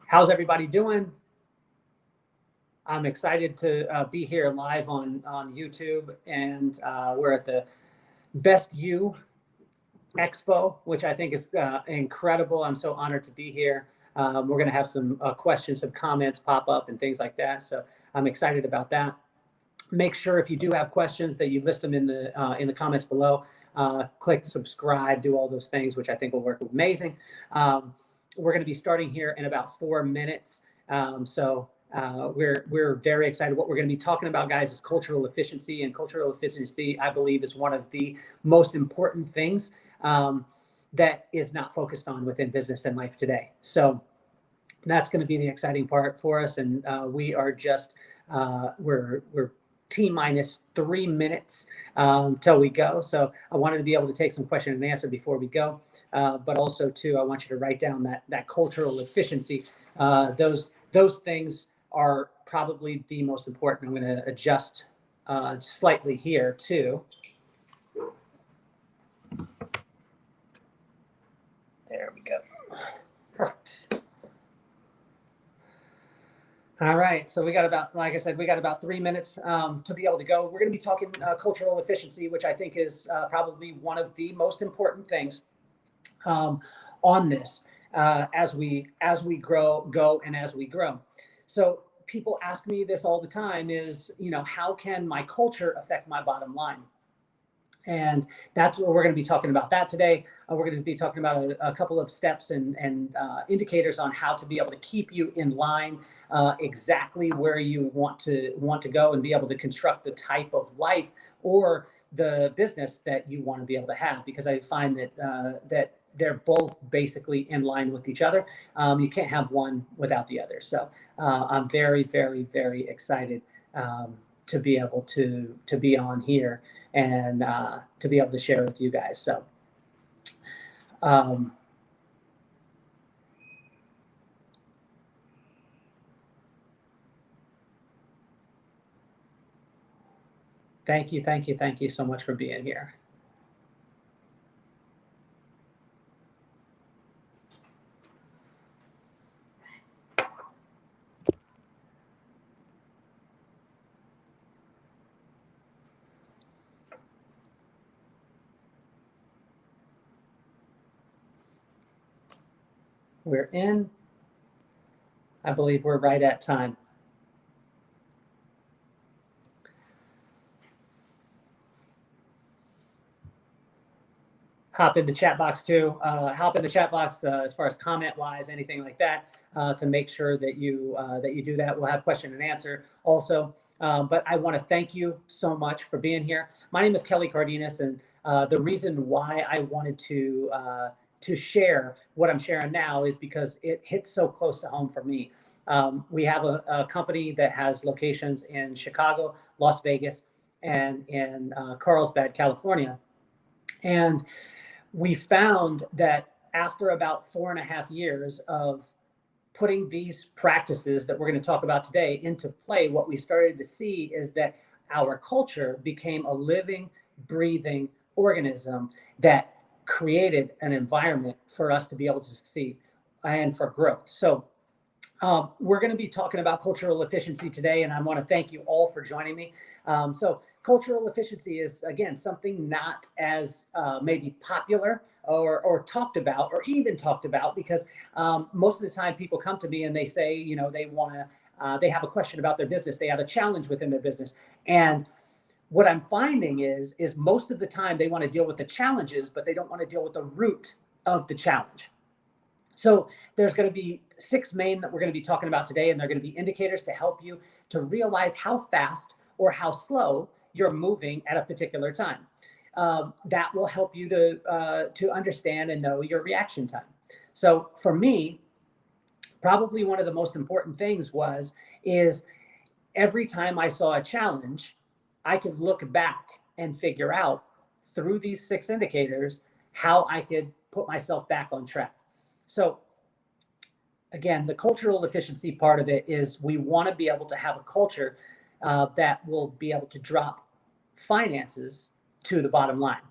How's everybody doing? I'm excited to be here live on YouTube, and we're at the Best You Expo, which I think is incredible. I'm so honored to be here. We're going to have some questions, some comments pop up and things like that. So I'm excited about that. Make sure if you do have questions that you list them in the comments below. Click subscribe, do all those things, which I think will work amazing. We're going to be starting here in about 4 minutes. We're very excited. What we're going to be talking about, guys, is cultural efficiency. And cultural efficiency, I believe, is one of the most important things that is not focused on within business and life today. So that's going to be the exciting part for us. And we are just we're T-minus 3 minutes till we go. So I wanted to be able to take some question and answer before we go. But also, too, I want you to write down that cultural efficiency. Those things are probably the most important. I'm going to adjust slightly here, too. There we go. Perfect. All right, so we got about, like I said, we got about 3 minutes to be able to go. We're going to be talking cultural efficiency, which I think is probably one of the most important things on this as we go, and as we grow. So people ask me this all the time: is, how can my culture affect my bottom line? And that's what we're going to be talking about that today. We're going to be talking about a couple of steps and indicators on how to be able to keep you in line exactly where you want to go, and be able to construct the type of life or the business that you want to be able to have. Because I find that they're both basically in line with each other. You can't have one without the other. So I'm very, very, very excited to be able to be on here and to be able to share with you guys. So thank you so much for being here. We're in. I believe we're right at time. Hop in the chat box too. Hop in the chat box as far as comment wise, anything like that, to make sure that you do that. We'll have question and answer also. But I want to thank you so much for being here. My name is Kelly Cardenas, and the reason why I wanted to share what I'm sharing now is because it hits so close to home for me. We have a company that has locations in Chicago, Las Vegas, and in Carlsbad, California. And we found that after about 4.5 years of putting these practices that we're going to talk about today into play, what we started to see is that our culture became a living, breathing organism that created an environment for us to be able to succeed and for growth. So we're going to be talking about cultural efficiency today, and I want to thank you all for joining me. So cultural efficiency is, again, something not as maybe popular or talked about, or even talked about, because most of the time people come to me and they say, they have a question about their business, they have a challenge within their business, and what I'm finding is most of the time they want to deal with the challenges, but they don't want to deal with the root of the challenge. So there's going to be 6 main that we're going to be talking about today, and they're going to be indicators to help you to realize how fast or how slow you're moving at a particular time. That will help you to understand and know your reaction time. So for me, probably one of the most important things is every time I saw a challenge, I could look back and figure out through these 6 indicators how I could put myself back on track. So again, the cultural efficiency part of it is we want to be able to have a culture that will be able to drop finances to the bottom line.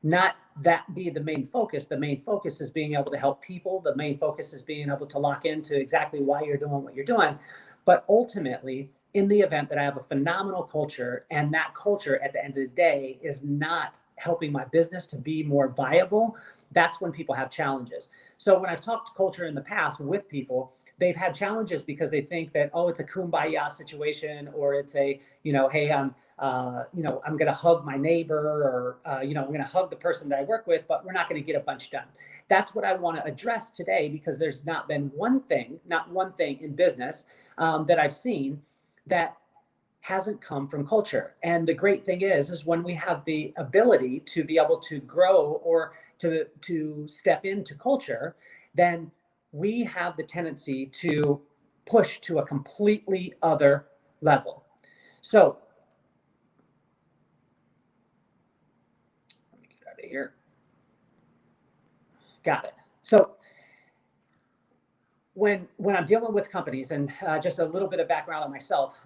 not that be the main focus. The main focus is being able to help people. The main focus is being able to lock into exactly why you're doing what you're doing. But ultimately, in the event that I have a phenomenal culture and that culture at the end of the day is not helping my business to be more viable, that's when people have challenges. So when I've talked culture in the past with people, they've had challenges because they think that, oh, it's a kumbaya situation, or it's a, hey, I'm going to hug my neighbor, or, I'm going to hug the person that I work with, but we're not going to get a bunch done. That's what I want to address today, because there's not one thing in business that I've seen that hasn't come from culture. And the great thing is when we have the ability to be able to grow or to step into culture, then we have the tendency to push to a completely other level. So let me get out of here. Got it. So when I'm dealing with companies, and just a little bit of background on myself,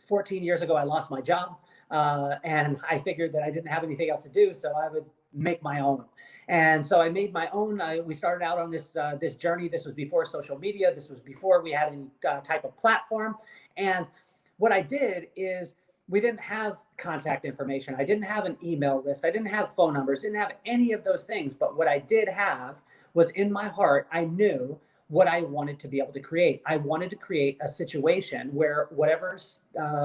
14 years ago, I lost my job, and I figured that I didn't have anything else to do, so I would make my own. And so I made my own. We started out on this journey. This was before social media. This was before we had any type of platform. And what I did is, we didn't have contact information. I didn't have an email list. I didn't have phone numbers. Didn't have any of those things. But what I did have was, in my heart, I knew what I wanted to be able to create. I wanted to create a situation where whatever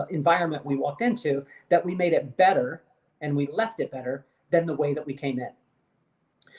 environment we walked into, that we made it better and we left it better than the way that we came in.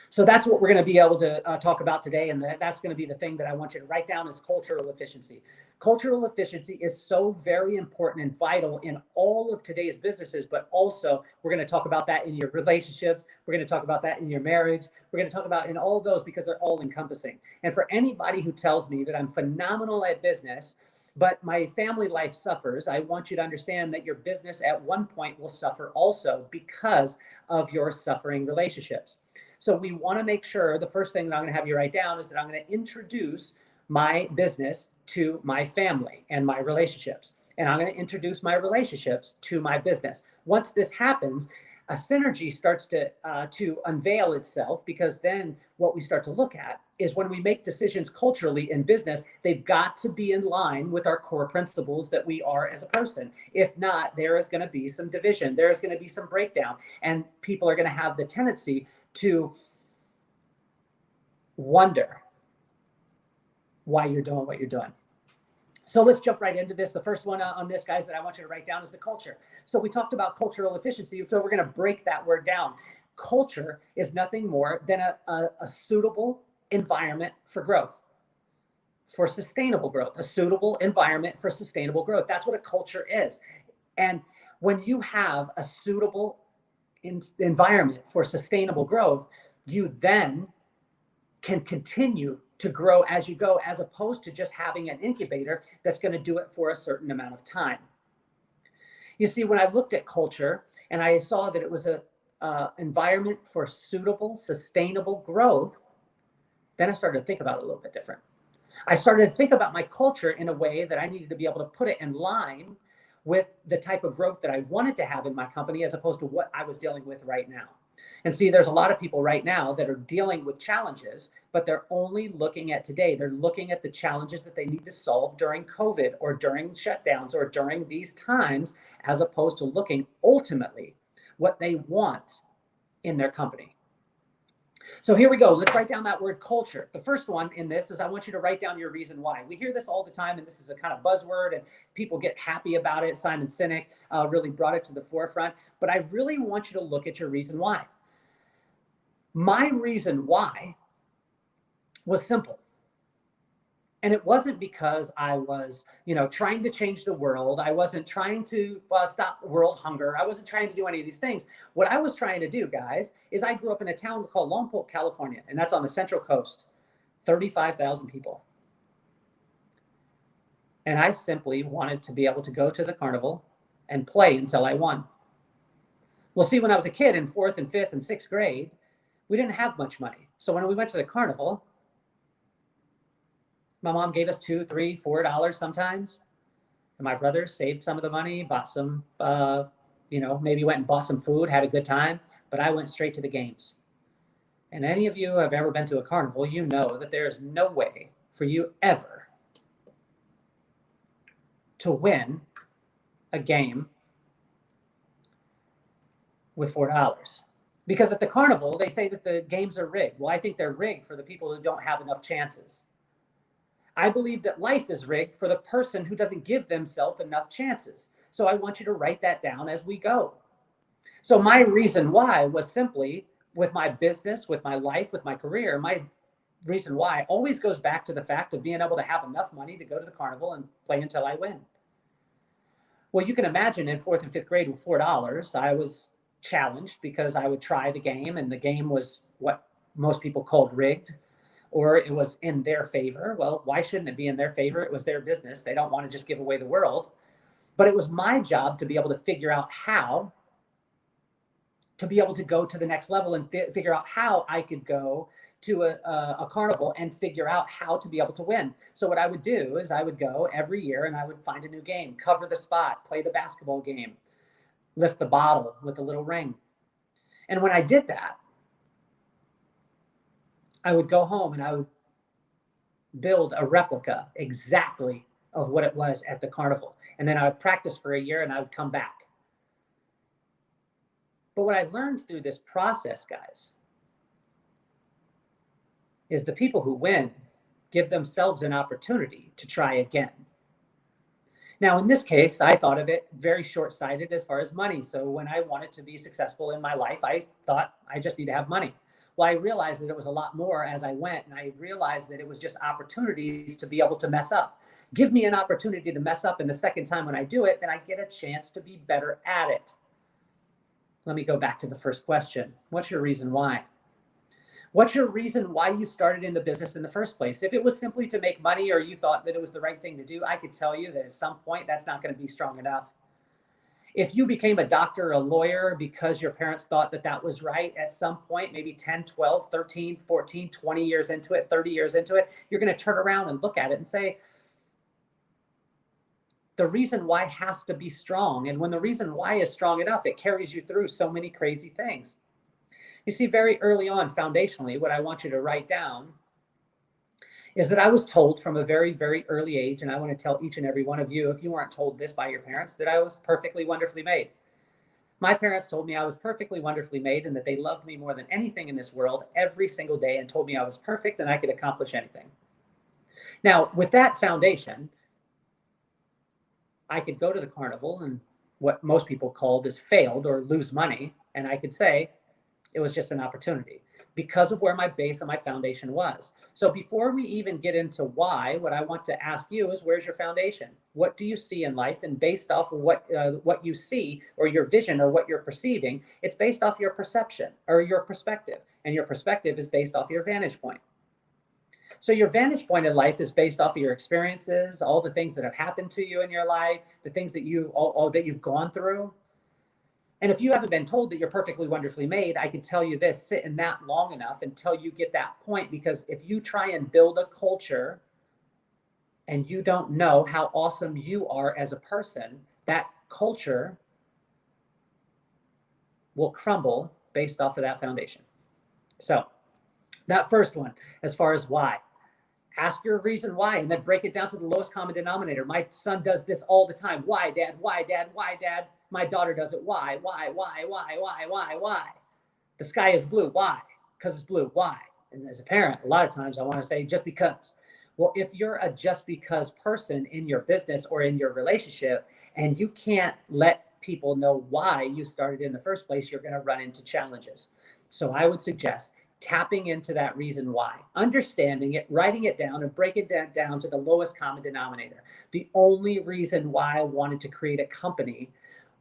So that's what we're going to be able to talk about today. And that's going to be the thing that I want you to write down, is cultural efficiency. Cultural efficiency is so very important and vital in all of today's businesses, but also we're going to talk about that in your relationships. We're going to talk about that in your marriage. We're going to talk about in all of those, because they're all encompassing. And for anybody who tells me that I'm phenomenal at business, but my family life suffers, I want you to understand that your business at one point will suffer also, because of your suffering relationships. So we want to make sure, the first thing that I'm going to have you write down is that I'm going to introduce my business to my family and my relationships. And I'm going to introduce my relationships to my business. Once this happens, a synergy starts to unveil itself, because then what we start to look at is, when we make decisions culturally in business, they've got to be in line with our core principles that we are as a person. If not, there is going to be some division. There's going to be some breakdown, and people are going to have the tendency to wonder why you're doing what you're doing. So let's jump right into this. The first one on this, guys, that I want you to write down is the culture. So we talked about cultural efficiency. So we're going to break that word down. Culture is nothing more than a suitable environment for growth, for sustainable growth, a suitable environment for sustainable growth. That's what a culture is. And when you have a suitable environment for sustainable growth, you then can continue to grow as you go, as opposed to just having an incubator that's going to do it for a certain amount of time. You see, when I looked at culture and I saw that it was an environment for suitable, sustainable growth, then I started to think about it a little bit different. I started to think about my culture in a way that I needed to be able to put it in line with the type of growth that I wanted to have in my company, as opposed to what I was dealing with right now. And see, there's a lot of people right now that are dealing with challenges, but they're only looking at today. They're looking at the challenges that they need to solve during COVID, or during shutdowns, or during these times, as opposed to looking ultimately what they want in their company. So here we go. Let's write down that word culture. The first one in this is, I want you to write down your reason why. We hear this all the time, and this is a kind of buzzword, and people get happy about it. Simon Sinek really brought it to the forefront. But I really want you to look at your reason why. My reason why was simple. And it wasn't because I was, trying to change the world. I wasn't trying to stop world hunger. I wasn't trying to do any of these things. What I was trying to do, guys, is I grew up in a town called Lompoc, California, and that's on the Central Coast, 35,000 people. And I simply wanted to be able to go to the carnival and play until I won. Well, see, when I was a kid in 4th and 5th and 6th grade, we didn't have much money. So when we went to the carnival, my mom gave us $2, $3, $4 sometimes. And my brother saved some of the money, bought some maybe went and bought some food, had a good time, but I went straight to the games. And any of you who have ever been to a carnival, you know that there is no way for you ever to win a game with $4. Because at the carnival, they say that the games are rigged. Well, I think they're rigged for the people who don't have enough chances. I believe that life is rigged for the person who doesn't give themselves enough chances. So I want you to write that down as we go. So my reason why was simply with my business, with my life, with my career, my reason why always goes back to the fact of being able to have enough money to go to the carnival and play until I win. Well, you can imagine in 4th and 5th grade with $4, I was challenged because I would try the game, and the game was what most people called rigged, or it was in their favor. Well, why shouldn't it be in their favor? It was their business. They don't want to just give away the world. But it was my job to be able to figure out how to be able to go to the next level and figure out how I could go to a carnival and figure out how to be able to win. So what I would do is I would go every year and I would find a new game, cover the spot, play the basketball game, lift the bottle with a little ring. And when I did that, I would go home and I would build a replica exactly of what it was at the carnival. And then I would practice for a year and I would come back. But what I learned through this process, guys, is the people who win give themselves an opportunity to try again. Now, in this case, I thought of it very short-sighted as far as money. So when I wanted to be successful in my life, I thought I just need to have money. Well, I realized that it was a lot more as I went, and I realized that it was just opportunities to be able to mess up. Give me an opportunity to mess up, and the second time when I do it, then I get a chance to be better at it. Let me go back to the first question. What's your reason why? What's your reason why you started in the business in the first place? If it was simply to make money or you thought that it was the right thing to do, I could tell you that at some point that's not going to be strong enough. If you became a doctor or a lawyer because your parents thought that that was right, at some point, maybe 10, 12, 13, 14, 20 years into it, 30 years into it, you're going to turn around and look at it and say, the reason why has to be strong. And when the reason why is strong enough, it carries you through so many crazy things. You see, very early on, foundationally, what I want you to write down is that I was told from a very, very early age, and I want to tell each and every one of you, if you weren't told this by your parents, that I was perfectly, wonderfully made. My parents told me I was perfectly, wonderfully made and that they loved me more than anything in this world every single day and told me I was perfect and I could accomplish anything. Now, with that foundation, I could go to the carnival and what most people called is failed or lose money, and I could say, it was just an opportunity because of where my base and my foundation was. So before we even get into why, what I want to ask you is, where's your foundation? What do you see in life? And based off of what you see or your vision or what you're perceiving, it's based off your perception or your perspective. And your perspective is based off your vantage point. So your vantage point in life is based off of your experiences, all the things that have happened to you in your life, the things that all that you've gone through. And if you haven't been told that you're perfectly wonderfully made, I can tell you this, sit in that long enough until you get that point. Because if you try and build a culture and you don't know how awesome you are as a person, that culture will crumble based off of that foundation. So that first one, as far as why, ask your reason why, and then break it down to the lowest common denominator. My son does this all the time. Why, Dad? Why, Dad? Why, Dad? My daughter does it. Why? The sky is blue. Why? Because it's blue. Why? And as a parent, a lot of times I want to say just because. Well, if you're a just because person in your business or in your relationship, and you can't let people know why you started in the first place, you're going to run into challenges. So I would suggest tapping into that reason why, understanding it, writing it down, and break it down to the lowest common denominator. The only reason why I wanted to create a company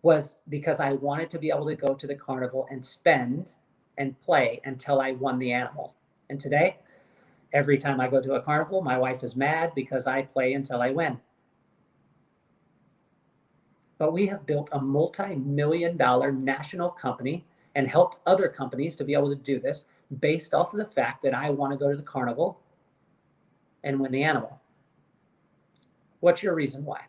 was because I wanted to be able to go to the carnival and spend and play until I won the animal. And today, every time I go to a carnival, my wife is mad because I play until I win. But we have built a multi-million-dollar national company and helped other companies to be able to do this based off of the fact that I want to go to the carnival and win the animal. What's your reason why?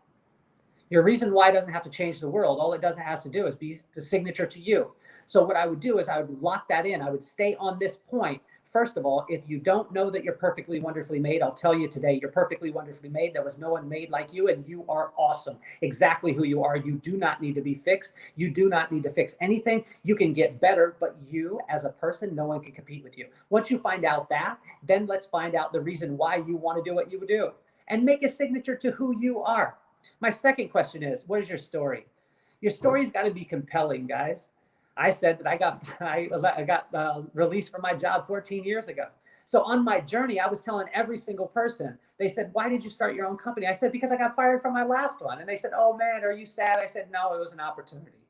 Your reason why doesn't have to change the world. All it does has to do is be the signature to you. So what I would do is I would lock that in. I would stay on this point. First of all, if you don't know that you're perfectly wonderfully made, I'll tell you today, you're perfectly wonderfully made. There was no one made like you, and you are awesome. Exactly who you are. You do not need to be fixed. You do not need to fix anything. You can get better, but you as a person, no one can compete with you. Once you find out that, then let's find out the reason why you want to do what you would do and make a signature to who you are. My second question is, what is your story? Your story's got to be compelling, guys. I said that I got released from my job 14 years ago. So on my journey, I was telling every single person, they said, why did you start your own company? I said, because I got fired from my last one. And they said, oh man, are you sad? I said, no, it was an opportunity.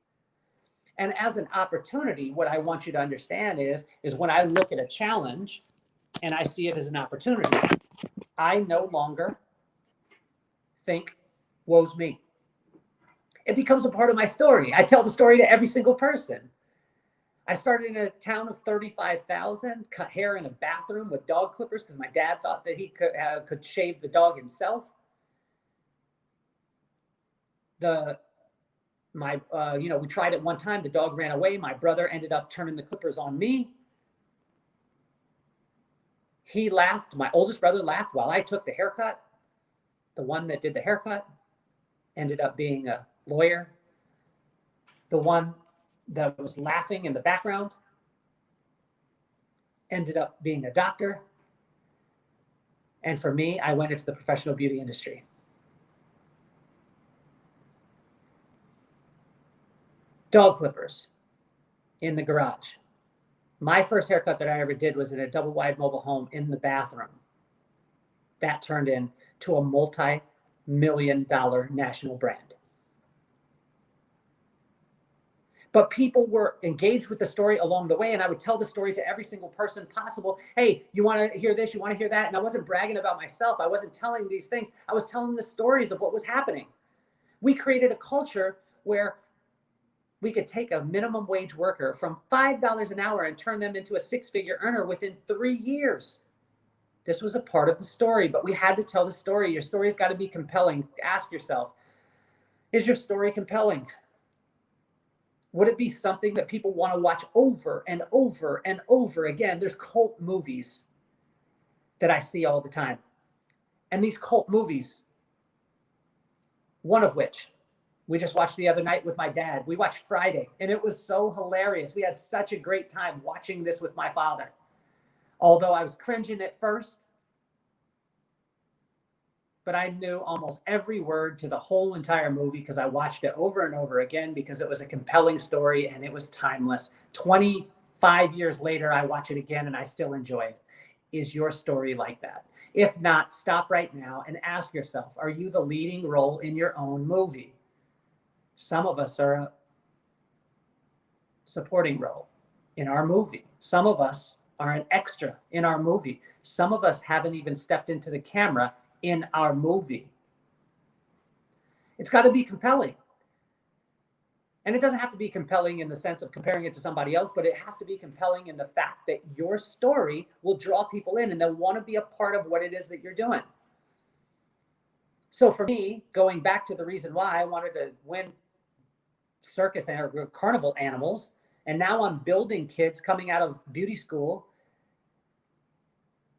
And as an opportunity, what I want you to understand is when I look at a challenge and I see it as an opportunity, I no longer think, woe's me. It becomes a part of my story. I tell the story to every single person. I started in a town of 35,000, cut hair in a bathroom with dog clippers because my dad thought that he could shave the dog himself. We tried it one time. The dog ran away. My brother ended up turning the clippers on me. He laughed. My oldest brother laughed while I took the haircut. The one that did the haircut ended up being a lawyer. The one that was laughing in the background ended up being a doctor. And for me, I went into the professional beauty industry. Dog clippers in the garage. My first haircut that I ever did was in a double wide mobile home in the bathroom. That turned into a multi-million-dollar national brand. But people were engaged with the story along the way, and I would tell the story to every single person possible. Hey, you want to hear this? You want to hear that? And I wasn't bragging about myself. I wasn't telling these things. I was telling the stories of what was happening. We created a culture where we could take a minimum wage worker from $5 an hour and turn them into a six-figure earner within 3 years. This was a part of the story, but we had to tell the story. Your story's got to be compelling. Ask yourself, is your story compelling? Would it be something that people want to watch over and over and over again? There's cult movies that I see all the time. And these cult movies, one of which we just watched the other night with my dad. We watched Friday, and it was so hilarious. We had such a great time watching this with my father. Although I was cringing at first, but I knew almost every word to the whole entire movie because I watched it over and over again because it was a compelling story and it was timeless. 25 years later, I watch it again and I still enjoy it. Is your story like that? If not, stop right now and ask yourself, are you the leading role in your own movie? Some of us are a supporting role in our movie. Some of us are an extra in our movie. Some of us haven't even stepped into the camera in our movie. It's got to be compelling. And it doesn't have to be compelling in the sense of comparing it to somebody else, but it has to be compelling in the fact that your story will draw people in and they'll want to be a part of what it is that you're doing. So for me, going back to the reason why I wanted to win circus or carnival animals, and now I'm building kids coming out of beauty school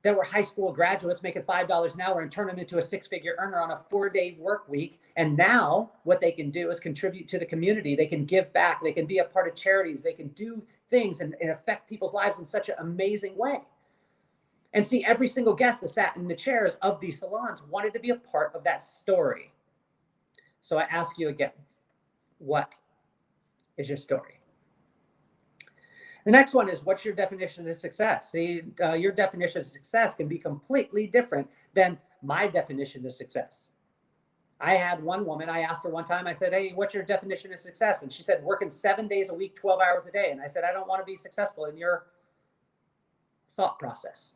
that were high school graduates making $5 an hour and turn them into a six-figure earner on a 4-day work week. And now what they can do is contribute to the community. They can give back. They can be a part of charities. They can do things and affect people's lives in such an amazing way. And see, every single guest that sat in the chairs of these salons wanted to be a part of that story. So I ask you again, what is your story? The next one is, what's your definition of success? See, your definition of success can be completely different than my definition of success. I had one woman, I asked her one time, I said, hey, what's your definition of success? And she said, working 7 days a week, 12 hours a day. And I said, I don't want to be successful in your thought process.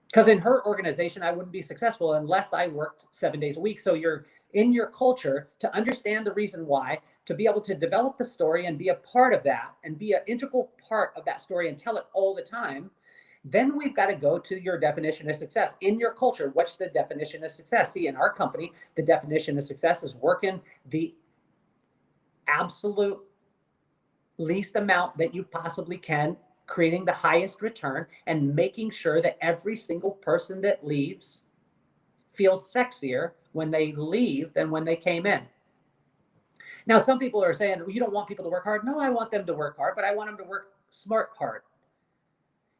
Because in her organization, I wouldn't be successful unless I worked 7 days a week. So you're in your culture to understand the reason why, to be able to develop the story and be a part of that and be an integral part of that story and tell it all the time. Then we've got to go to your definition of success. In your culture, what's the definition of success? See, in our company, the definition of success is working the absolute least amount that you possibly can, creating the highest return, and making sure that every single person that leaves feels sexier when they leave than when they came in. Now, some people are saying, well, you don't want people to work hard. No, I want them to work hard, but I want them to work smart hard.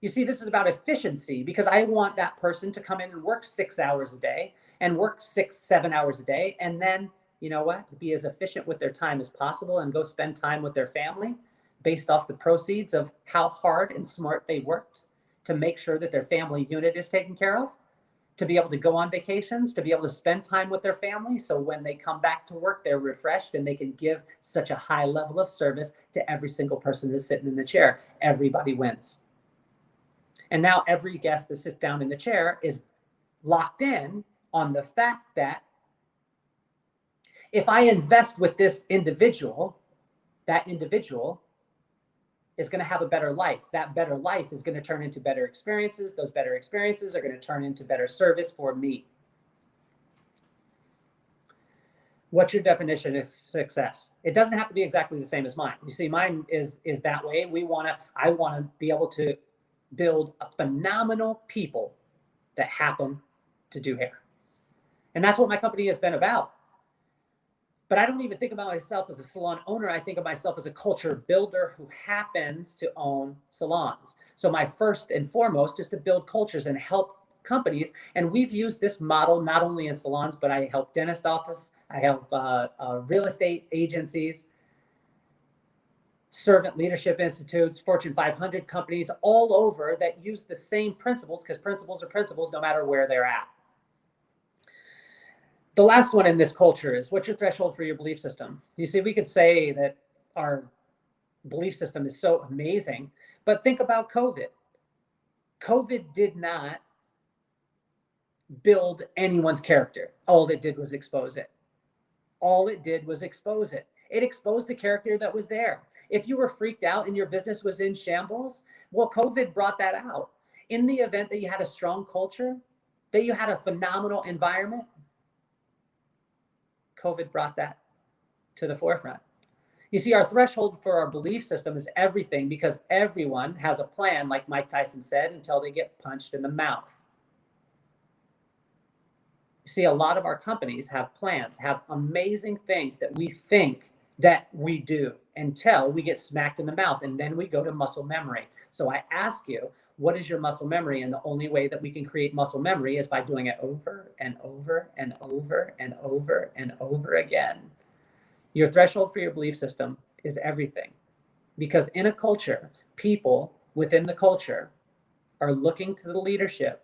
You see, this is about efficiency, because I want that person to come in and work 6 hours a day and work 6, 7 hours a day. And then, you know what, be as efficient with their time as possible and go spend time with their family based off the proceeds of how hard and smart they worked to make sure that their family unit is taken care of, to be able to go on vacations, to be able to spend time with their family. So when they come back to work, they're refreshed and they can give such a high level of service to every single person that's sitting in the chair. Everybody wins. And now every guest that sits down in the chair is locked in on the fact that if I invest with this individual, that individual is going to have a better life. That better life is going to turn into better experiences. Those better experiences are going to turn into better service for me. What's your definition of success? It doesn't have to be exactly the same as mine. You see, mine is that way. I want to be able to build a phenomenal people that happen to do hair. And that's what my company has been about. But I don't even think about myself as a salon owner. I think of myself as a culture builder who happens to own salons. So my first and foremost is to build cultures and help companies. And we've used this model not only in salons, but I help dentist offices, I help real estate agencies, servant leadership institutes, Fortune 500 companies all over that use the same principles, because principles are principles no matter where they're at. The last one in this culture is, what's your threshold for your belief system? You see, we could say that our belief system is so amazing, but think about COVID. COVID did not build anyone's character. All it did was expose it. All it did was expose it. It exposed the character that was there. If you were freaked out and your business was in shambles, well, COVID brought that out. In the event that you had a strong culture, that you had a phenomenal environment, COVID brought that to the forefront. You see, our threshold for our belief system is everything, because everyone has a plan, like Mike Tyson said, until they get punched in the mouth. You see, a lot of our companies have plans, have amazing things that we think that we do until we get smacked in the mouth, and then we go to muscle memory. So I ask you, what is your muscle memory? And the only way that we can create muscle memory is by doing it over and over and over and over and over again. Your threshold for your belief system is everything, because in a culture, people within the culture are looking to the leadership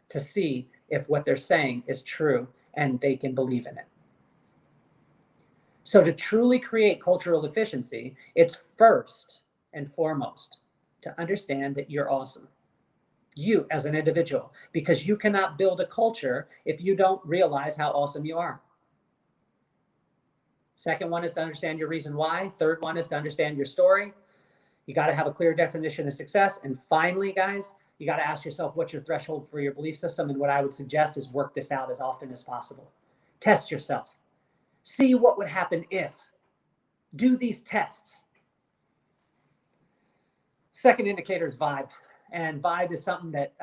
to see if what they're saying is true and they can believe in it. So to truly create cultural efficiency, it's first and foremost to understand that you're awesome. You as an individual, because you cannot build a culture if you don't realize how awesome you are. Second one is to understand your reason why. Third one is to understand your story. You got to have a clear definition of success. And finally, guys, you got to ask yourself, what's your threshold for your belief system? And what I would suggest is work this out as often as possible. Test yourself. See what would happen if. Do these tests. Second indicator is vibe. And vibe is something that,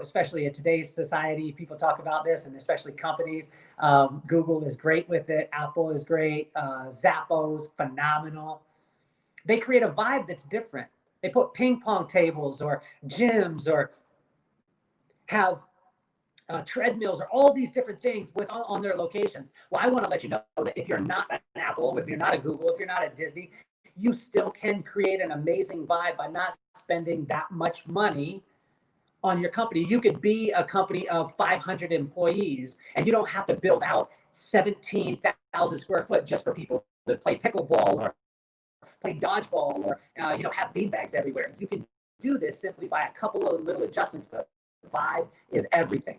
especially in today's society, people talk about this, and especially companies. Google is great with it. Apple is great. Zappos, phenomenal. They create a vibe that's different. They put ping pong tables or gyms or have treadmills or all these different things on their locations. Well, I want to let you know that if you're not an Apple, if you're not a Google, if you're not a Disney, you still can create an amazing vibe by not spending that much money on your company. You could be a company of 500 employees, and you don't have to build out 17,000 square foot just for people to play pickleball or play dodgeball or have beanbags everywhere. You can do this simply by a couple of little adjustments, but vibe is everything.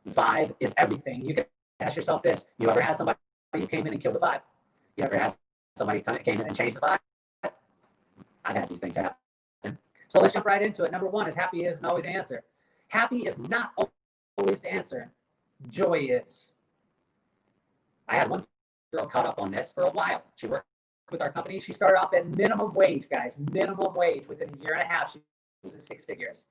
Vibe is everything. You can ask yourself this. You ever had somebody who came in and killed the vibe? You ever had somebody came in and changed the vibe? I've had these things happen. So let's jump right into it. Number one is happy isn't always the answer. Happy is not always the answer. Joy is. I had one girl caught up on this for a while. She worked with our company. She started off at minimum wage, guys, minimum wage. Within a year and a half, she was in six figures.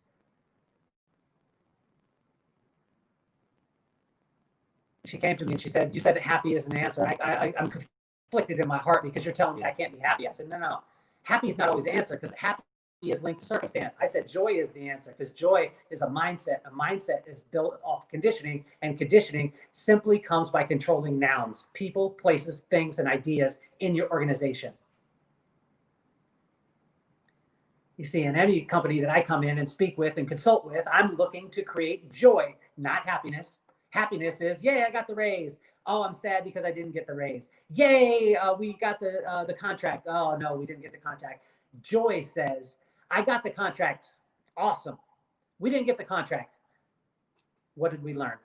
She came to me and she said, "You said that happy is an answer. I'm conflicted in my heart because you're telling me I can't be happy." I said, no. Happy is not always the answer because happy is linked to circumstance. I said joy is the answer because joy is a mindset. A mindset is built off conditioning, and conditioning simply comes by controlling nouns, people, places, things, and ideas in your organization. You see, in any company that I come in and speak with and consult with, I'm looking to create joy, not happiness. Happiness is, yay, I got the raise. Oh, I'm sad because I didn't get the raise. Yay, we got the contract. Oh, no, we didn't get the contract. Joy says, I got the contract. Awesome. We didn't get the contract. What did we learn?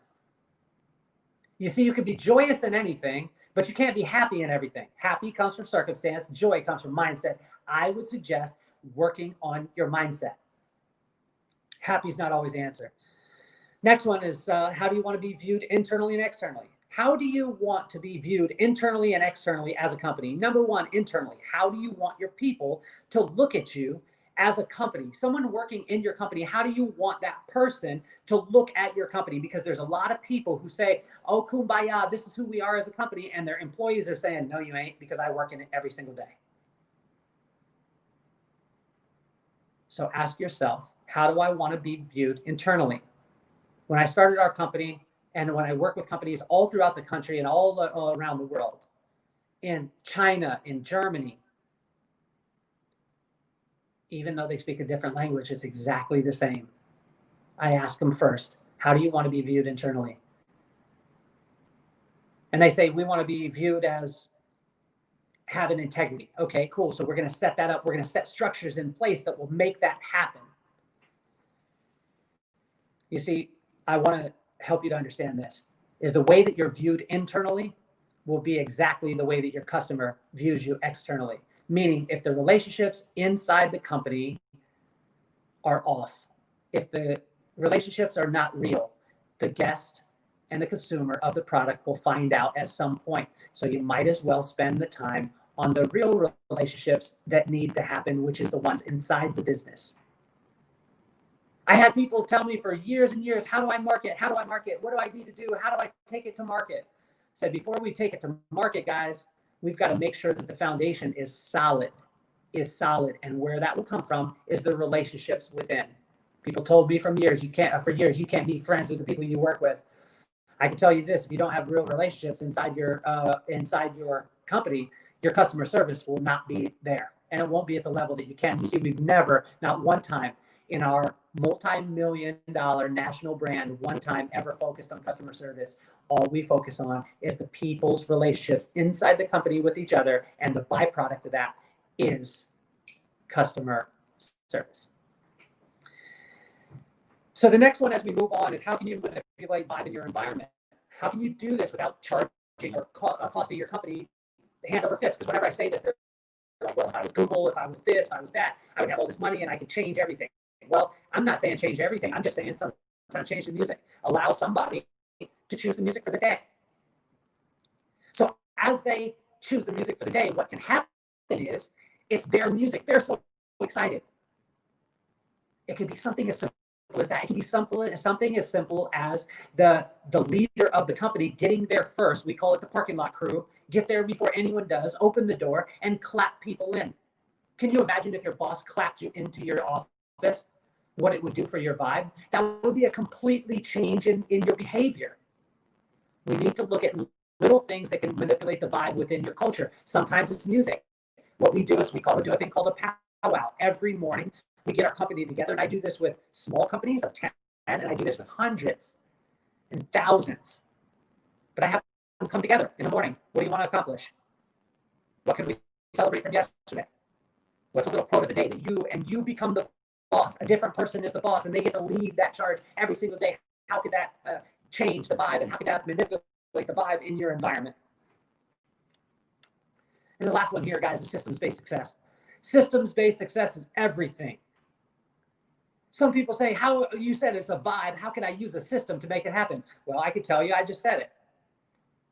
You see, you can be joyous in anything, but you can't be happy in everything. Happy comes from circumstance. Joy comes from mindset. I would suggest working on your mindset. Happy is not always the answer. Next one is how do you want to be viewed internally and externally? How do you want to be viewed internally and externally as a company? Number one, internally, how do you want your people to look at you as a company? Someone working in your company, how do you want that person to look at your company? Because there's a lot of people who say, oh, kumbaya, this is who we are as a company. And their employees are saying, no, you ain't, because I work in it every single day. So ask yourself, how do I want to be viewed internally? When I started our company, and when I work with companies all throughout the country and all around the world, in China, in Germany, even though they speak a different language, it's exactly the same. I ask them first, how do you want to be viewed internally? And they say, we want to be viewed as having integrity. Okay, cool. So we're going to set that up. We're going to set structures in place that will make that happen. You see, I want to help you to understand this, is the way that you're viewed internally will be exactly the way that your customer views you externally. Meaning, if the relationships inside the company are off, if the relationships are not real, the guest and the consumer of the product will find out at some point. So you might as well spend the time on the real relationships that need to happen, which is the ones inside the business. I had people tell me for years and years, how do I market? How do I market? What do I need to do? How do I take it to market? I said, before we take it to market, guys, we've got to make sure that the foundation is solid. And where that will come from is the relationships within. People told me for years, you can't be friends with the people you work with. I can tell you this, if you don't have real relationships inside your company, your customer service will not be there. And it won't be at the level that you can. You see, we've never, not one time, in our multi-million-dollar national brand, one time ever focused on customer service. All we focus on is the people's relationships inside the company with each other, and the byproduct of that is customer service. So the next one as we move on is how can you manipulate vibe in your environment? How can you do this without charging or costing your company hand over fist? Because whenever I say this, they're like, well, if I was Google, if I was this, if I was that, I would have all this money and I could change everything. Well, I'm not saying change everything. I'm just saying sometimes change the music. Allow somebody to choose the music for the day. So as they choose the music for the day, what can happen is it's their music. They're so excited. It could be something as simple as that. It could be something as simple as the leader of the company getting there first. We call it the parking lot crew. Get there before anyone does, open the door, and clap people in. Can you imagine if your boss clapped you into your office, what it would do for your vibe? That would be a completely change in your behavior. We need to look at little things that can manipulate the vibe within your culture. Sometimes it's music. What we do is we do a thing called a powwow. Every morning, we get our company together, and I do this with small companies of 10, and I do this with hundreds and thousands. But I have them come together in the morning. What do you want to accomplish? What can we celebrate from yesterday? What's a little quote of the day that you become the boss? A different person is the boss, and they get to lead that charge every single day. How could that change the vibe, and how could that manipulate the vibe in your environment? And the last one here, guys, is systems-based success. Systems-based success is everything. Some people say, how you said it's a vibe. How can I use a system to make it happen? Well, I could tell you, I just said it.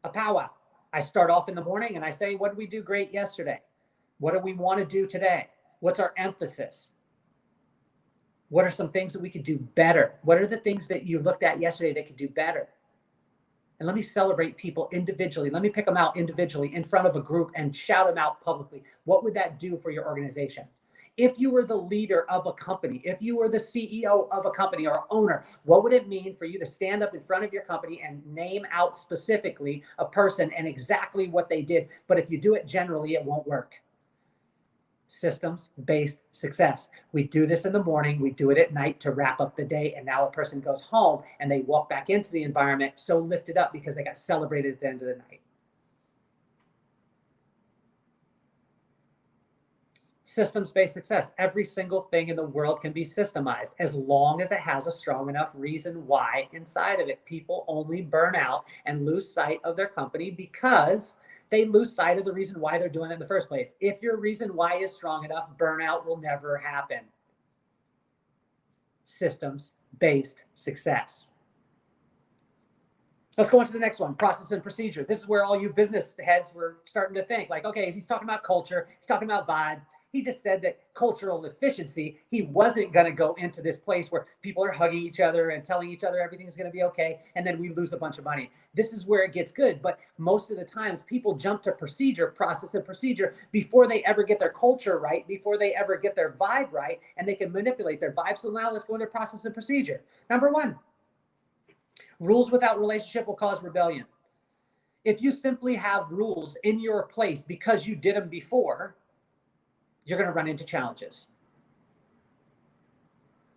A powwow. I start off in the morning and I say, what did we do great yesterday? What do we want to do today? What's our emphasis? What are some things that we could do better? What are the things that you looked at yesterday that could do better? And let me celebrate people individually. Let me pick them out individually in front of a group and shout them out publicly. What would that do for your organization? If you were the leader of a company, if you were the CEO of a company or owner, what would it mean for you to stand up in front of your company and name out specifically a person and what they did? But if you do it generally, it won't work. Systems-based success. We do this in the morning, we do it at night to wrap up the day, and now a person goes home and they walk back into the environment so lifted up because they got celebrated at the end of the night. Systems-based success. Every single thing in the world can be systemized as long as it has a strong enough reason why inside of it. People only burn out and lose sight of their company because they lose sight of the reason why they're doing it in the first place. If your reason why is strong enough, burnout will never happen. Systems-based success. Let's go on to the next one, process and procedure. This is where all you business heads were starting to think like, okay, he's talking about culture, he's talking about vibe. He just said that cultural efficiency, he wasn't going to go into this place where people are hugging each other and telling each other everything's going to be okay, and then we lose a bunch of money. This is where it gets good, but most of the times people jump to procedure, process and procedure before they ever get their culture right, before they ever get their vibe right, and they can manipulate their vibe. So now let's go into process and procedure. Number one, rules without relationship will cause rebellion. If you simply have rules in your place because you did them before, you're going to run into challenges.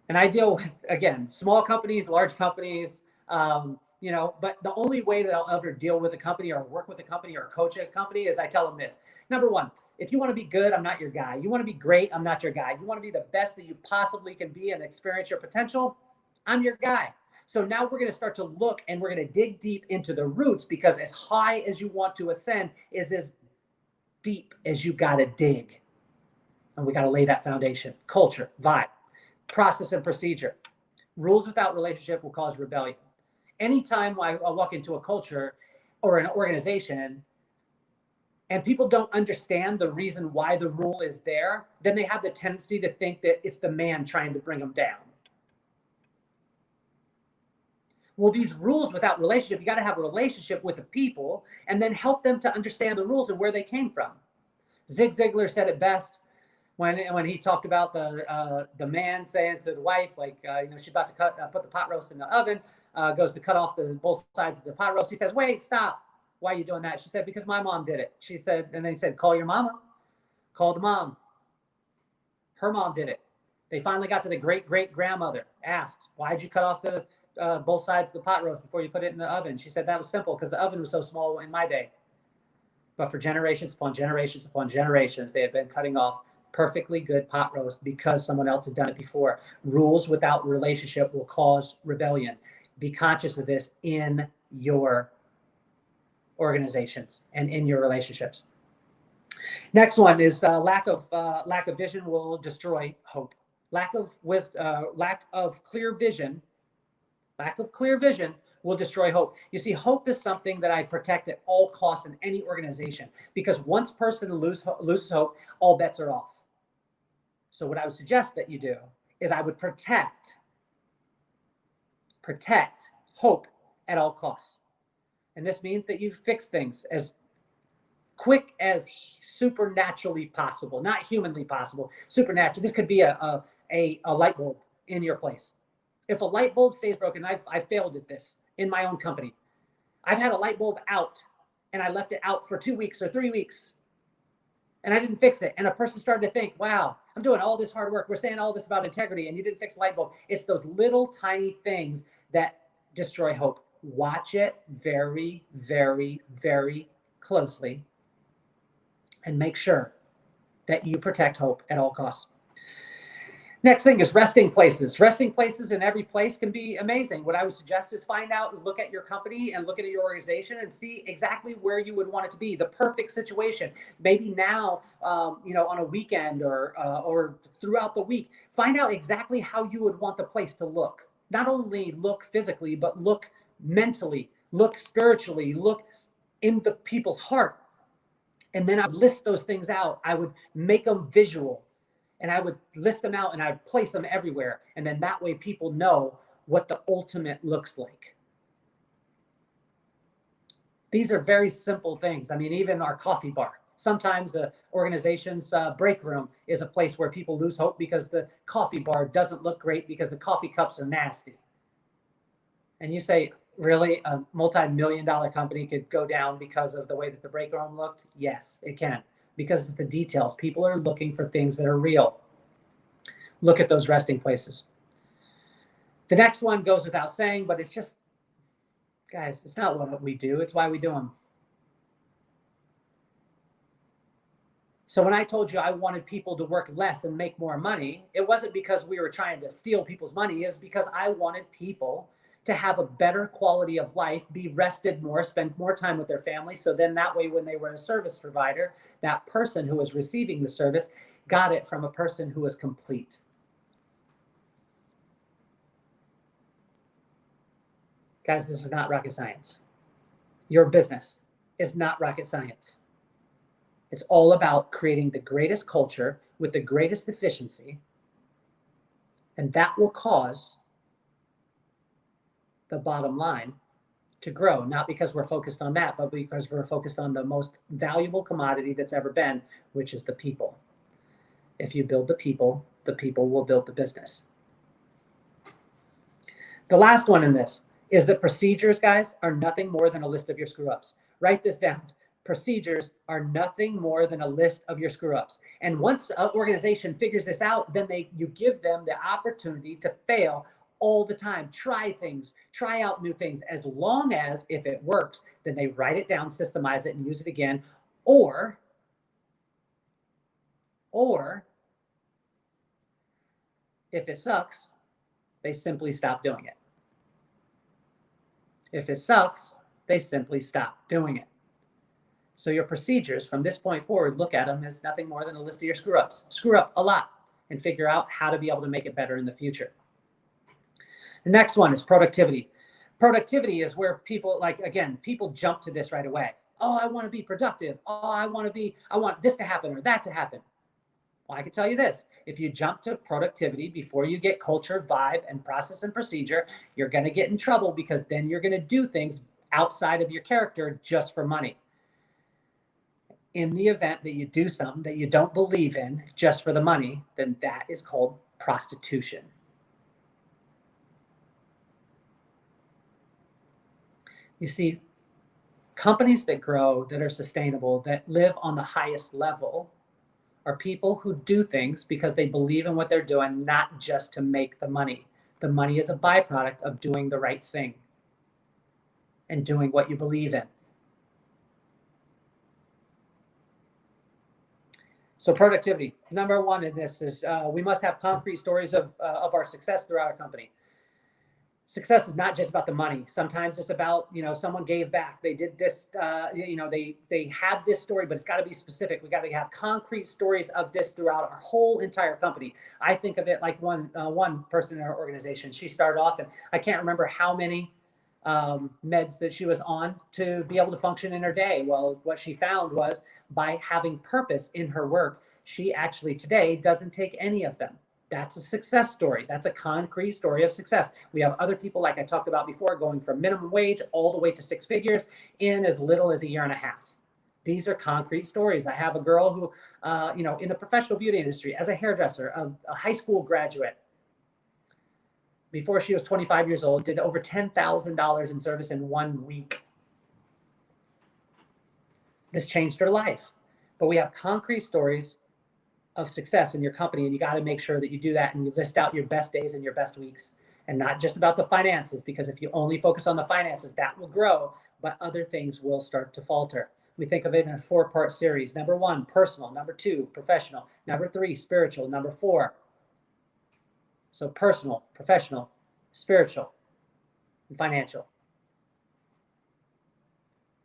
And I deal with, again, small companies, large companies, but the only way that I'll ever deal with a company or work with a company or coach a company is I tell them this. Number one, if you want to be good, I'm not your guy. You want to be great, I'm not your guy. You want to be the best that you possibly can be and experience your potential, I'm your guy. So now we're going to start to look and we're going to dig deep into the roots, because as high as you want to ascend is as deep as you got to dig. And we got to lay that foundation. Culture, vibe, process and procedure. Rules without relationship will cause rebellion. Anytime I walk into a culture or an organization and people don't understand the reason why the rule is there, then they have the tendency to think that it's the man trying to bring them down. Well, these rules without relationship, you got to have a relationship with the people and then help them to understand the rules and where they came from. Zig Ziglar said it best when he talked about the man saying to the wife, like, she's about to put the pot roast in the oven, goes to cut off both sides of the pot roast. He says, wait, stop. Why are you doing that? She said, because my mom did it. She said, and then he said, call your mama. Call the mom. Her mom did it. They finally got to the great-great-grandmother, asked, why'd you cut off both sides of the pot roast before you put it in the oven? She said, that was simple because the oven was so small in my day. But for generations upon generations upon generations, they have been cutting off perfectly good pot roast because someone else had done it before. Rules without relationship will cause rebellion. Be conscious of this in your organizations and in your relationships. Next one is lack of vision will destroy hope. Lack of clear vision will destroy hope. You see, hope is something that I protect at all costs in any organization, because once person loses hope, all bets are off. So what I would suggest that you do is I would protect hope at all costs. And this means that you fix things as quick as supernaturally possible, not humanly possible, supernatural. This could be a light bulb in your place. If a light bulb stays broken, I've failed at this in my own company. I've had a light bulb out and I left it out for 2 weeks or 3 weeks and I didn't fix it. And a person started to think, wow, I'm doing all this hard work. We're saying all this about integrity and you didn't fix the light bulb. It's those little tiny things that destroy hope. Watch it very, very, very closely and make sure that you protect hope at all costs. Next thing is resting places. Resting places in every place can be amazing. What I would suggest is find out and look at your company and look at your organization and see exactly where you would want it to be, the perfect situation. Maybe now, on a weekend or throughout the week, find out exactly how you would want the place to look. Not only look physically, but look mentally, look spiritually, look in the people's heart. And then I would list those things out. I would make them visual and I would list them out and I'd place them everywhere. And then that way people know what the ultimate looks like. These are very simple things. I mean, even our coffee bar. Sometimes an organization's break room is a place where people lose hope because the coffee bar doesn't look great because the coffee cups are nasty. And you say, really, a multi-million-dollar company could go down because of the way that the break room looked? Yes, it can. Because it's the details. People are looking for things that are real. Look at those resting places. The next one goes without saying, but it's just, guys, it's not what we do. It's why we do them. So when I told you I wanted people to work less and make more money, it wasn't because we were trying to steal people's money. It was because I wanted people to have a better quality of life, be rested more, spend more time with their family. So then that way, when they were a service provider, that person who was receiving the service got it from a person who was complete. Guys, this is not rocket science. Your business is not rocket science. It's all about creating the greatest culture with the greatest efficiency. And that will cause the bottom line to grow, not because we're focused on that, but because we're focused on the most valuable commodity that's ever been, which is the people. If you build the people will build the business. The last one in this is that procedures, guys, are nothing more than a list of your screw-ups. Write this down. Procedures are nothing more than a list of your screw-ups. And once an organization figures this out, then you give them the opportunity to fail all the time. Try things, try out new things. As long as, if it works, then they write it down, systemize it, and use it again. Or if it sucks, they simply stop doing it. If it sucks, they simply stop doing it. So your procedures from this point forward, look at them as nothing more than a list of your screw-ups. Screw up a lot and figure out how to be able to make it better in the future. The next one is productivity. Productivity is where people, people jump to this right away. Oh, I want to be productive. Oh, I want this to happen or that to happen. Well, I can tell you this. If you jump to productivity before you get culture, vibe, and process and procedure, you're going to get in trouble because then you're going to do things outside of your character just for money. In the event that you do something that you don't believe in just for the money, then that is called prostitution. You see, companies that grow, that are sustainable, that live on the highest level are people who do things because they believe in what they're doing, not just to make the money. The money is a byproduct of doing the right thing and doing what you believe in. So productivity, number one in this is we must have concrete stories of our success throughout our company. Success is not just about the money. Sometimes it's about, someone gave back. They did this, they had this story, but it's got to be specific. We got to have concrete stories of this throughout our whole entire company. I think of it like one person in our organization. She started off, and I can't remember how many meds that she was on to be able to function in her day. Well, what she found was by having purpose in her work, she actually today doesn't take any of them. That's a success story. That's a concrete story of success. We have other people, like I talked about before, going from minimum wage all the way to six figures in as little as a year and a half. These are concrete stories. I have a girl who, in the professional beauty industry, as a hairdresser, a high school graduate, before she was 25 years old, did over $10,000 in service in 1 week. This changed her life. But we have concrete stories of success in your company, and you got to make sure that you do that and you list out your best days and your best weeks, and not just about the finances, because if you only focus on the finances, that will grow, but other things will start to falter. We think of it in a 4-part series. Number 1, personal. Number 2, professional. Number 3, spiritual. Number 4, So personal, professional, spiritual, and financial.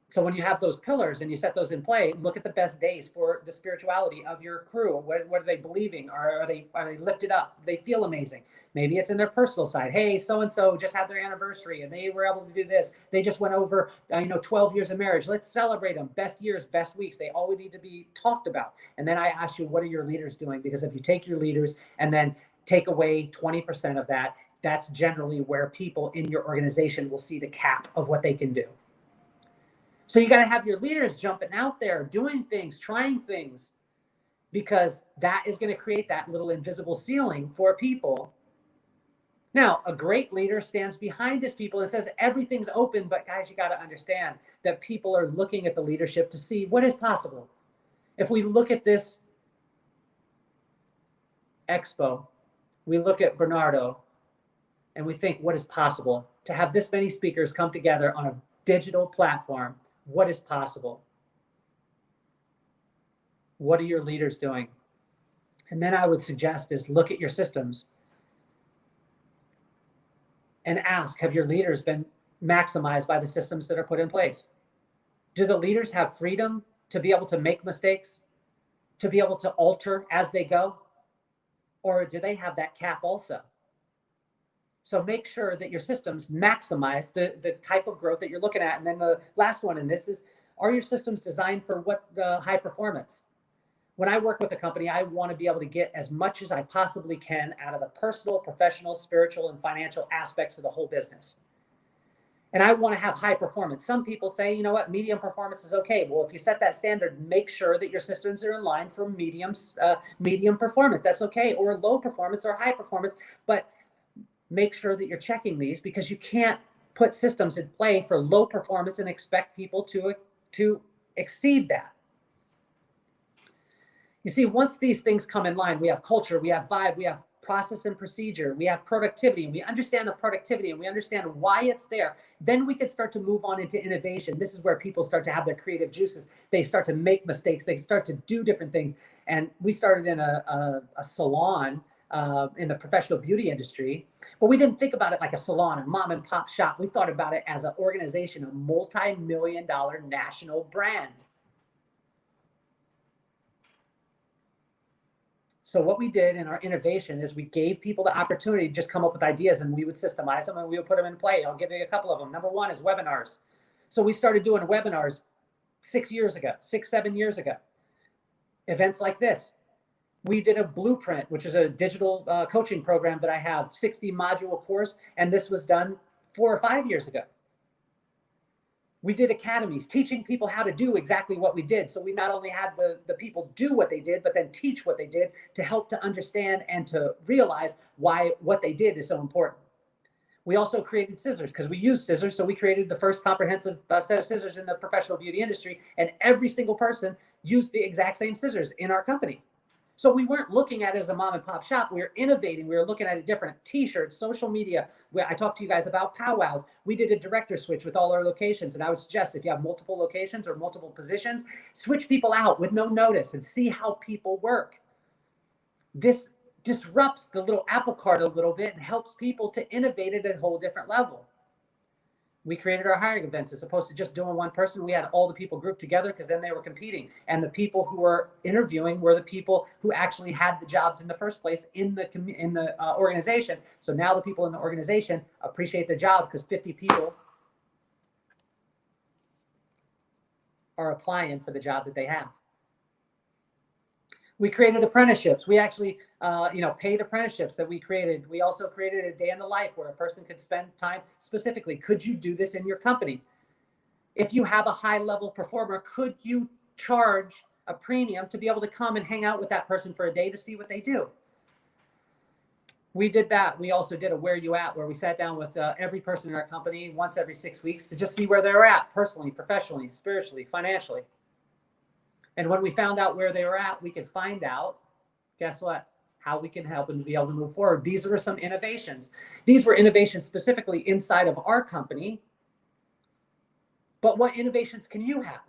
So when you have those pillars and you set those in play, look at the best days for the spirituality of your crew. What are they believing? Are they lifted up? Do they feel amazing? Maybe it's in their personal side. Hey, so and so just had their anniversary and they were able to do this. They just went over 12 years of marriage. Let's celebrate them. Best years, best weeks. They always need to be talked about. And then I ask you, what are your leaders doing? Because if you take your leaders and then take away 20% of that, that's generally where people in your organization will see the cap of what they can do. So you got to have your leaders jumping out there, doing things, trying things, because that is going to create that little invisible ceiling for people. Now, a great leader stands behind his people and says everything's open, but guys, you got to understand that people are looking at the leadership to see what is possible. If we look at this expo, we look at Bernardo, and we think what is possible to have this many speakers come together on a digital platform. What is possible? What are your leaders doing? And then I would suggest is look at your systems and ask, have your leaders been maximized by the systems that are put in place? Do the leaders have freedom to be able to make mistakes, to be able to alter as they go? Or do they have that cap also? So make sure that your systems maximize the type of growth that you're looking at. And then the last one in this is, are your systems designed for what high performance? When I work with a company, I want to be able to get as much as I possibly can out of the personal, professional, spiritual, and financial aspects of the whole business. And I want to have high performance. Some people say, you know what, medium performance is okay. Well, if you set that standard, make sure that your systems are in line for medium performance. That's okay. Or low performance or high performance. But make sure that you're checking these, because you can't put systems in play for low performance and expect people to exceed that. You see, once these things come in line, we have culture, we have vibe, we have process and procedure, we have productivity, and we understand the productivity and we understand why it's there. Then we can start to move on into innovation. This is where people start to have their creative juices. They start to make mistakes. They start to do different things. And we started in a salon in the professional beauty industry, but we didn't think about it like a salon, a mom and pop shop. We thought about it as an organization, a multi-million-dollar national brand. So what we did in our innovation is we gave people the opportunity to just come up with ideas, and we would systemize them and we would put them in play. I'll give you a couple of them. Number one is webinars. So we started doing webinars 7 years ago. Events like this. We did a blueprint, which is a digital coaching program that I have, 60 module course. And this was done 4 or 5 years ago. We did academies teaching people how to do exactly what we did. So we not only had the people do what they did, but then teach what they did to help to understand and to realize why what they did is so important. We also created scissors because we use scissors. So we created the first comprehensive set of scissors in the professional beauty industry. And every single person used the exact same scissors in our company. So we weren't looking at it as a mom and pop shop. We were innovating. We were looking at it different. T-shirts, social media. I talked to you guys about powwows. We did a director switch with all our locations. And I would suggest if you have multiple locations or multiple positions, switch people out with no notice and see how people work. This disrupts the little apple cart a little bit and helps people to innovate at a whole different level. We created our hiring events. As opposed to just doing one person, we had all the people grouped together because then they were competing. And the people who were interviewing were the people who actually had the jobs in the first place in the organization. So now the people in the organization appreciate their job because 50 people are applying for the job that they have. We created apprenticeships. We actually, paid apprenticeships that we created. We also created a day in the life where a person could spend time specifically. Could you do this in your company? If you have a high level performer, could you charge a premium to be able to come and hang out with that person for a day to see what they do? We did that. We also did a Where You At, where we sat down with every person in our company once every 6 weeks to just see where they're at personally, professionally, spiritually, financially. And when we found out where they were at, we could find out, guess what? How we can help them to be able to move forward. These were some innovations. These were innovations specifically inside of our company. But what innovations can you have?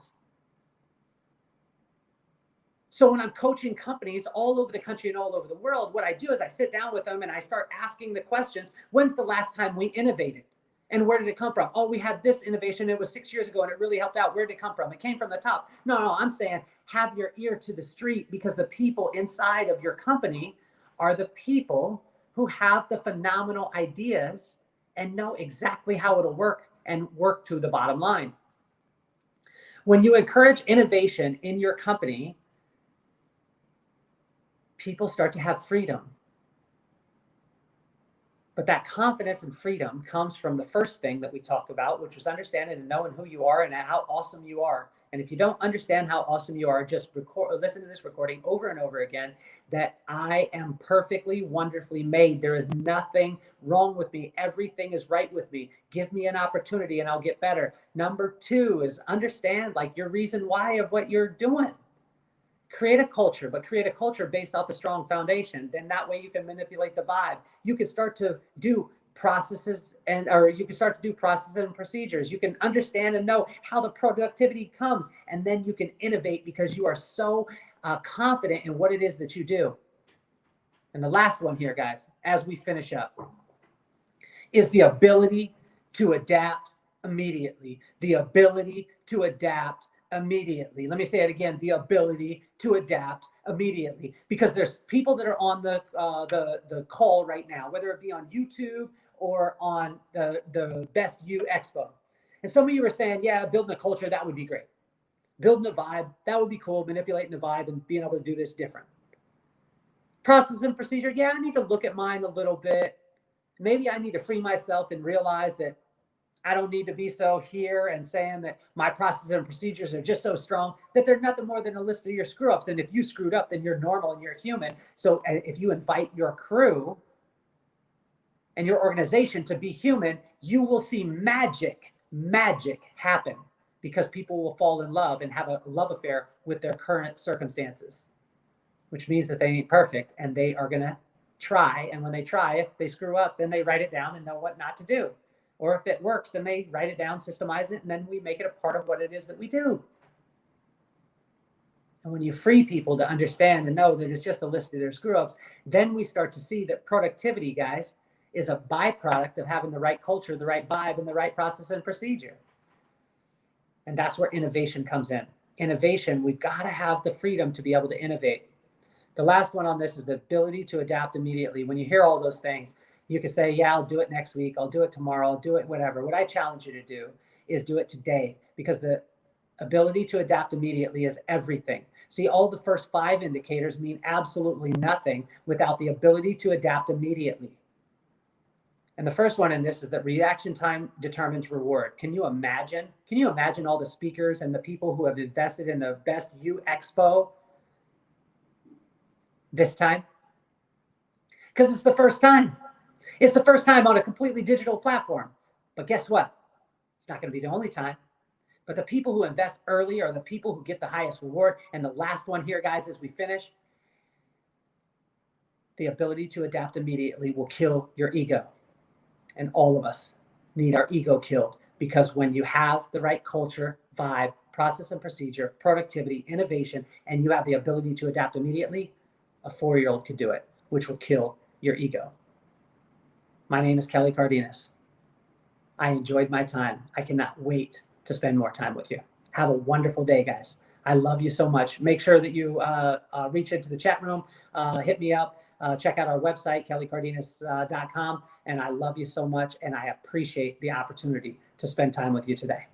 So when I'm coaching companies all over the country and all over the world, what I do is I sit down with them and I start asking the questions. When's the last time we innovated? And where did it come from? Oh, we had this innovation. It was 6 years ago and it really helped out. Where did it come from? It came from the top. No, I'm saying have your ear to the street, because the people inside of your company are the people who have the phenomenal ideas and know exactly how it'll work and work to the bottom line. When you encourage innovation in your company, people start to have freedom. But that confidence and freedom comes from the first thing that we talk about, which is understanding and knowing who you are and how awesome you are. And if you don't understand how awesome you are, just listen to this recording over and over again, that I am perfectly, wonderfully made. There is nothing wrong with me. Everything is right with me. Give me an opportunity and I'll get better. Number 2 is understand like your reason why of what you're doing. Create a culture, but create a culture based off a strong foundation. Then that way you can manipulate the vibe. You can start to do processes and procedures. You can understand and know how the productivity comes, and then you can innovate because you are so confident in what it is that you do. And the last one here, guys, as we finish up, is the ability to adapt immediately. The ability to adapt immediately. Let me say it again, the ability to adapt immediately, because there's people that are on the call right now, whether it be on YouTube or on the Best You Expo. And some of you are saying, yeah, building a culture, that would be great. Building a vibe, that would be cool. Manipulating the vibe and being able to do this different. Process and procedure, yeah, I need to look at mine a little bit. Maybe I need to free myself and realize that I don't need to be so here and saying that my processes and procedures are just so strong that they're nothing more than a list of your screw ups. And if you screwed up, then you're normal and you're human. So if you invite your crew and your organization to be human, you will see magic happen, because people will fall in love and have a love affair with their current circumstances, which means that they ain't perfect and they are going to try. And when they try, if they screw up, then they write it down and know what not to do. Or if it works, then they write it down, systemize it, and then we make it a part of what it is that we do. And when you free people to understand and know that it's just a list of their screw-ups, then we start to see that productivity, guys, is a byproduct of having the right culture, the right vibe, and the right process and procedure. And that's where innovation comes in. Innovation, we've got to have the freedom to be able to innovate. The last one on this is the ability to adapt immediately. When you hear all those things, you can say, yeah, I'll do it next week. I'll do it tomorrow. I'll do it whatever. What I challenge you to do is do it today, because the ability to adapt immediately is everything. See, all the first 5 indicators mean absolutely nothing without the ability to adapt immediately. And the first one in this is that reaction time determines reward. Can you imagine? Can you imagine all the speakers and the people who have invested in the Best You Expo this time? Because it's the first time. It's the first time on a completely digital platform. But guess what? It's not going to be the only time. But the people who invest early are the people who get the highest reward. And the last one here, guys, as we finish, the ability to adapt immediately will kill your ego. And all of us need our ego killed, because when you have the right culture, vibe, process and procedure, productivity, innovation, and you have the ability to adapt immediately, a 4-year-old could do it, which will kill your ego. My name is Kelly Cardenas. I enjoyed my time. I cannot wait to spend more time with you. Have a wonderful day, guys. I love you so much. Make sure that you reach into the chat room, hit me up, check out our website, kellycardenas.com. And I love you so much, and I appreciate the opportunity to spend time with you today.